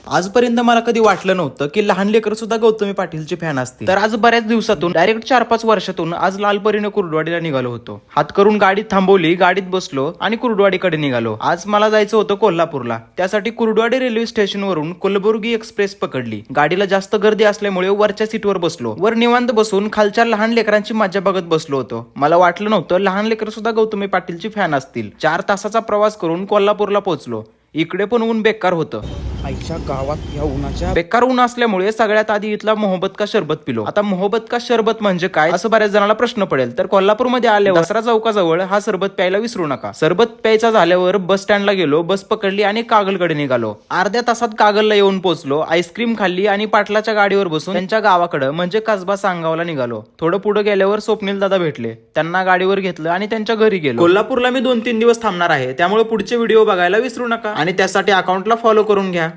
आजपर्यंत मला कधी वाटलं नव्हतं की लहान लेकर सुद्धा गौतमी पाटीलचे फॅन असतील. तर आज बऱ्याच दिवसातून डायरेक्ट 4-5 वर्षातून आज लालपरीने कुर्डवाडीला निघालो होतो. हात करून गाडीत थांबवली, गाडीत बसलो आणि कुर्डवाडीकडे निघालो. आज मला जायचं होतं कोल्हापूरला. त्यासाठी कुर्डवाडी रेल्वे स्टेशनवरून कलबुर्गी एक्सप्रेस पकडली. गाडीला जास्त गर्दी असल्यामुळे वरच्या सीटवर बसलो. वर निवांत बसून खालच्या लहान लेकरांची मजा बघत बसलो होतो. मला वाटलं नव्हतं लहान लेकर सुद्धा गौतमी पाटीलची फॅन असतील. 4 तासाचा प्रवास करून कोल्हापूरला पोहोचलो. इकडे पण ऊन बेकार होतं. आईच्या गावात या उन्हाच्या बेकार ऊन असल्यामुळे सगळ्यात आधी इथला मोहब्बत का शरबत पिलो. आता मोहब्बत का शरबत म्हणजे काय असं बऱ्याच जणांना प्रश्न पडेल. तर कोल्हापूरमध्ये आल्यावर दसरा चौकाजवळ हा सरबत प्यायला विसरू नका. सरबत प्यायचा झाल्यावर बस स्टँडला गेलो, बस पकडली आणि कागलकडे निघालो. अर्ध्या तासात कागलला येऊन पोहोचलो. आईस्क्रीम खाल्ली आणि पाटलाच्या गाडीवर बसून त्यांच्या गावाकडे म्हणजे कसबा सांगावला निघालो. थोडं पुढे गेल्यावर स्वप्नील दादा भेटले. त्यांना गाडीवर घेतलं आणि त्यांच्या घरी गेलो. कोल्हापूरला मी 2-3 दिवस थांबणार आहे, त्यामुळे पुढचे व्हिडिओ बघायला विसरू नका आणि त्यासाठी अकाउंटला फॉलो करून घ्या.